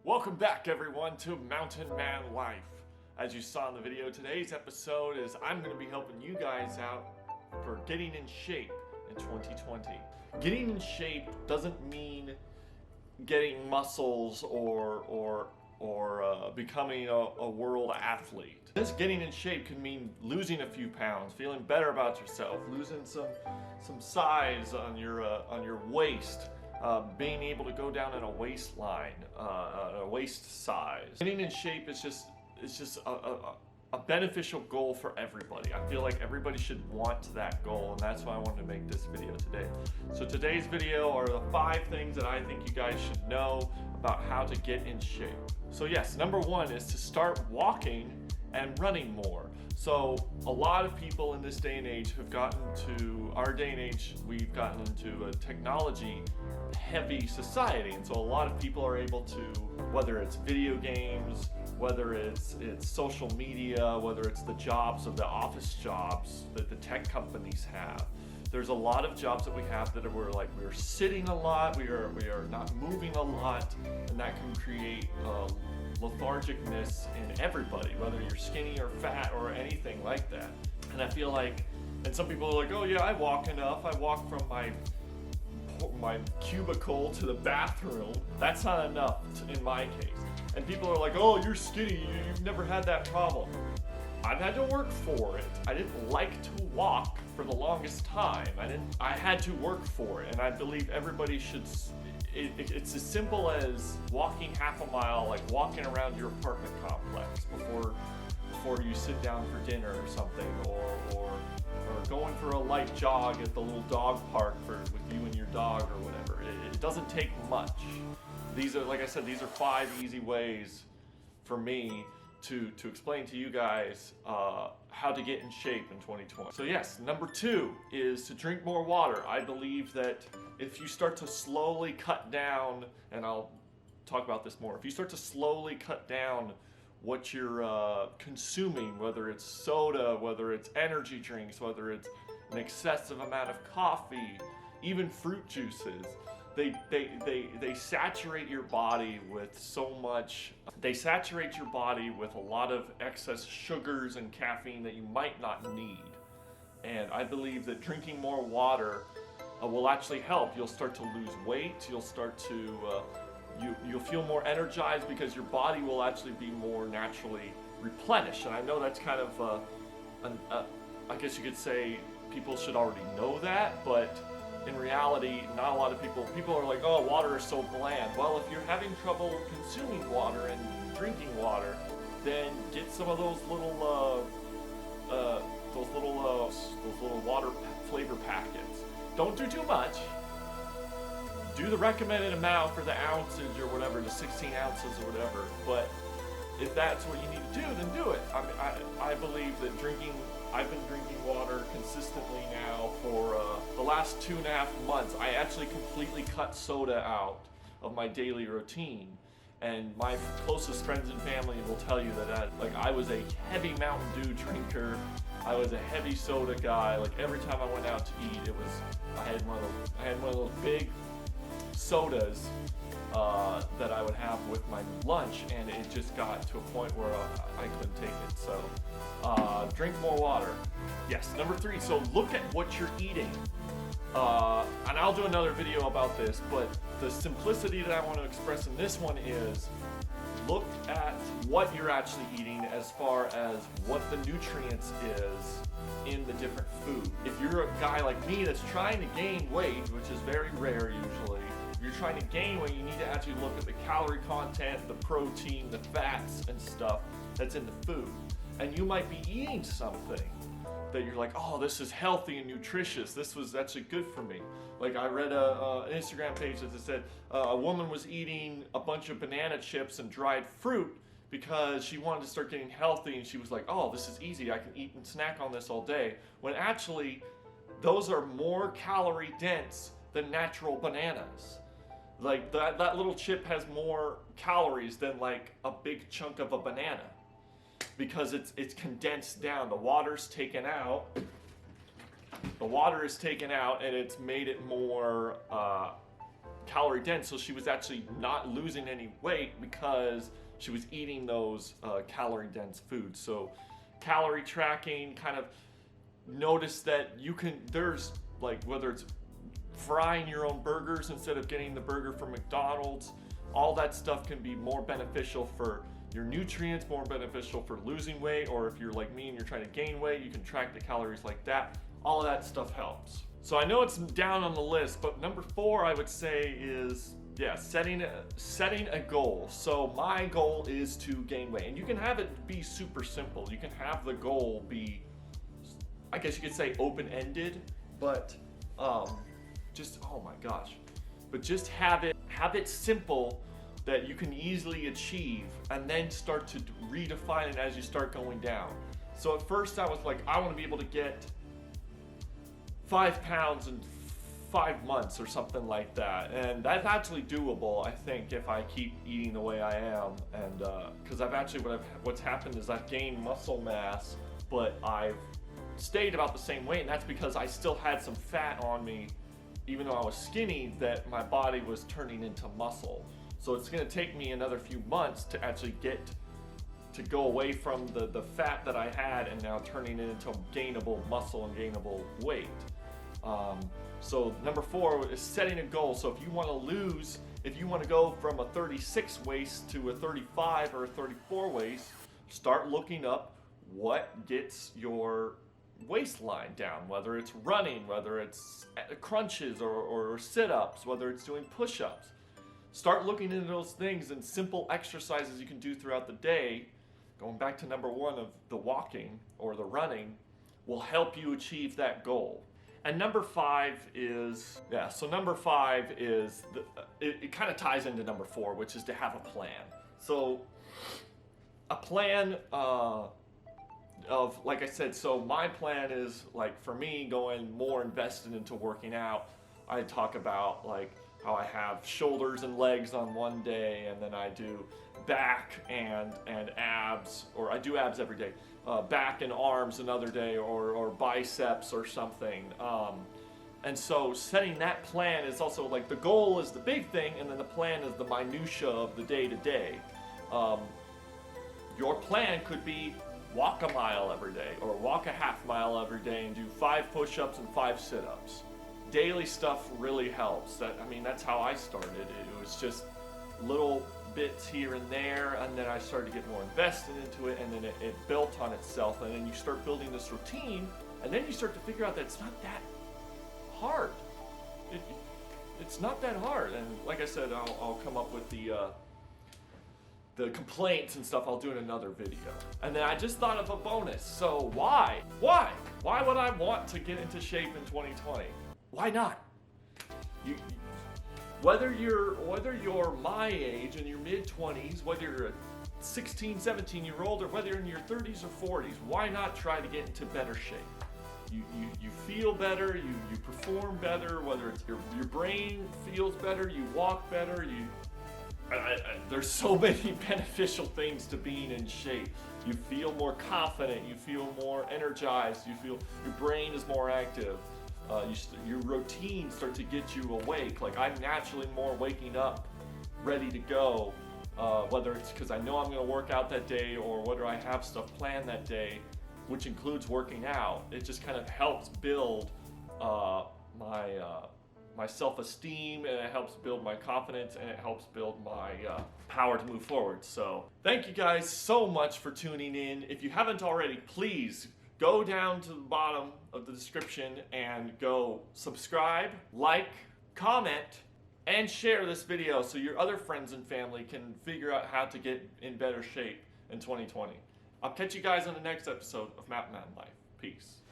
Welcome back everyone to Mountain Man Life. As you saw in the video, today's episode is I'm going to be helping you guys out for getting in shape in 2020. Getting in shape doesn't mean getting muscles or becoming a world athlete. This getting in shape can mean losing a few pounds, feeling better about yourself, losing some size on your waist. Being able to go down in a waistline, a waist size. Getting in shape is just a beneficial goal for everybody. I feel like everybody should want that goal, and that's why I wanted to make this video today. So today's video are the 5 things that I think you guys should know about how to get in shape. So yes, number 1 is to start walking and running more. So a lot of people in this day and age have gotten to, our day and age, we've gotten into a technology heavy society. And so a lot of people are able to, whether it's video games, whether it's social media, whether it's the jobs of the office jobs that the tech companies have. There's a lot of jobs that we have that we're sitting a lot, we are not moving a lot, and that can create lethargicness in everybody, whether you're skinny or fat or anything like that. And I feel like, and some people are like, oh yeah, I walk enough. I walk from my cubicle to the bathroom. That's not enough in my case. And people are like, oh, you're skinny, you've never had that problem. I've had to work for it. I didn't like to walk for the longest time. I had to work for it, and I believe everybody should. It's as simple as walking half a mile, like walking around your apartment complex before you sit down for dinner or something, or going for a light jog at the little dog park with you and your dog or whatever. It doesn't take much. These are, like I said, these are 5 easy ways for me to explain to you guys how to get in shape in 2020. So yes, number 2 is to drink more water. I believe that if you start to slowly cut down, and I'll talk about this more, if you start to slowly cut down what you're consuming, whether it's soda, whether it's energy drinks, whether it's an excessive amount of coffee, even fruit juices, they saturate your body with so much. They saturate your body with a lot of excess sugars and caffeine that you might not need. And I believe that drinking more water will actually help. You'll start to lose weight. You'll start to you'll feel more energized because your body will actually be more naturally replenished. And I know that's kind of I guess you could say people should already know that, but in reality, not a lot of people are like, oh, water is so bland. Well, if you're having trouble consuming water and drinking water, then get some of those little water flavor packets. Don't do too much. Do the recommended amount for the ounces or whatever, the 16 ounces or whatever. But if that's what you need to do, then do it. I believe that I've been drinking water consistently now for the last 2.5 months. I actually completely cut soda out of my daily routine. And my closest friends and family will tell you that I was a heavy Mountain Dew drinker. I was a heavy soda guy. Like every time I went out to eat, I had one of those big sodas that I would have with my lunch, and it just got to a point where I couldn't take it. So drink more water. Yes, number 3, so look at what you're eating. And I'll do another video about this, but the simplicity that I want to express in this one is look at what you're actually eating as far as what the nutrients is in the different food. If you're a guy like me that's trying to gain weight, which is very rare usually, if you're trying to gain weight, you need to actually look at the calorie content, the protein, the fats and stuff that's in the food. And you might be eating something that you're like, oh, this is healthy and nutritious. This was actually good for me. Like I read an Instagram page that said a woman was eating a bunch of banana chips and dried fruit because she wanted to start getting healthy, and she was like, oh, this is easy. I can eat and snack on this all day. When actually, those are more calorie dense than natural bananas. Like that little chip has more calories than like a big chunk of a banana, because it's condensed down. The water's taken out. The water is taken out, and it's made it more calorie dense, so she was actually not losing any weight because she was eating those calorie dense foods. So calorie tracking, kind of notice that you can, there's like, whether it's frying your own burgers instead of getting the burger from McDonald's, all that stuff can be more beneficial for your nutrients, more beneficial for losing weight, or if you're like me and you're trying to gain weight, you can track the calories like that. All of that stuff helps. So I know it's down on the list, but number 4 I would say is, yeah, setting a goal. So my goal is to gain weight, and you can have it be super simple. You can have the goal be, I guess you could say, open-ended, but just, oh my gosh, but just have it simple that you can easily achieve, and then start to redefine it as you start going down. So at first I was like, I want to be able to get 5 pounds in 5 months or something like that, and that's actually doable, I think, if I keep eating the way I am. And because what's happened is I've gained muscle mass, but I've stayed about the same weight, and that's because I still had some fat on me, even though I was skinny, that my body was turning into muscle. So it's going to take me another few months to actually get to go away from the fat that I had and now turning it into gainable muscle and gainable weight. So number 4 is setting a goal. So if you want to go from a 36 waist to a 35 or a 34 waist, start looking up what gets your waistline down, whether it's running, whether it's crunches or sit-ups, whether it's doing push-ups. Start looking into those things, and simple exercises you can do throughout the day, going back to number 1 of the walking or the running, will help you achieve that goal. And number 5 is, it kind of ties into number 4, which is to have a plan. So a plan of, like I said, so my plan is, like, for me, going more invested into working out. I talk about like how I have shoulders and legs on one day, and then I do back and abs, or I do abs every day, back and arms another day, or biceps or something. And so setting that plan is also, like, the goal is the big thing, and then the plan is the minutia of the day to day. Your plan could be walk a mile every day, or walk a half mile every day, and do 5 push-ups and 5 sit-ups. Daily stuff really helps. That's how I started. It was just little bits here and there, and then I started to get more invested into it, and then it built on itself, and then you start building this routine, and then you start to figure out that it's not that hard. It's not that hard. And like I said, I'll come up with the complaints and stuff I'll do in another video. And then I just thought of a bonus. So why would I want to get into shape in 2020? Why not? Whether you're my age, in your mid-20s, whether you're a 16, 17-year-old, or whether you're in your 30s or 40s, why not try to get into better shape? You feel better, you perform better, whether it's your brain feels better, you walk better, there's so many beneficial things to being in shape. You feel more confident, you feel more energized, you feel your brain is more active. Your routines start to get you awake. Like, I'm naturally more waking up, ready to go, whether it's because I know I'm going to work out that day, or whether I have stuff planned that day, which includes working out. It just kind of helps build my self-esteem, and it helps build my confidence, and it helps build my power to move forward. So thank you guys so much for tuning in. If you haven't already, please go down to the bottom of the description and go subscribe, like, comment, and share this video so your other friends and family can figure out how to get in better shape in 2020. I'll catch you guys on the next episode of Mountain Man Life. Peace.